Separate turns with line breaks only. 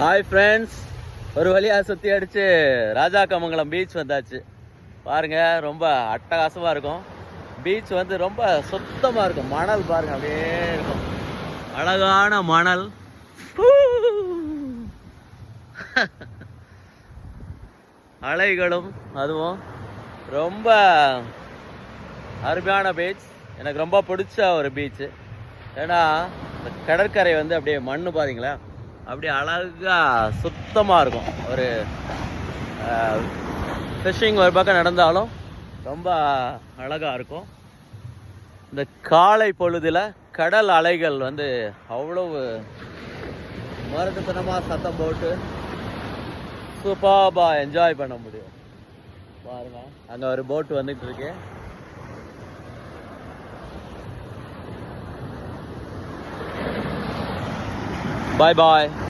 Hi friends, ஒரு வழியாக சுற்றி அடித்து ராஜாக்கமங்கலம் பீச் வந்தாச்சு. பாருங்க, ரொம்ப அட்டகாசமாக இருக்கும். பீச் வந்து ரொம்ப சுத்தமாக இருக்கும். மணல் பாருங்க, அப்படியே இருக்கும். அழகான மணல். அலைகளும் அதுவும் ரொம்ப அருமையான பீச். எனக்கு ரொம்ப பிடிச்ச ஒரு பீச்சு. ஏன்னா இந்த கடற்கரை வந்து அப்படியே மண்ணு பாருங்களேன், அப்படியே அழகா சுத்தமாக இருக்கும். ஒரு ஃபிஷிங் ஒரு பக்கம் நடந்தாலும் ரொம்ப அழகாக இருக்கும். இந்த காலை பொழுதில் கடல் அலைகள் வந்து அவ்வளவு மருத்துவத்தனமாக சத்தம் போட்டு சூப்பராக என்ஜாய் பண்ண முடியும். பாருங்க, அங்கே ஒரு போட்டு வந்துட்டு இருக்கு. பாய் பாய்.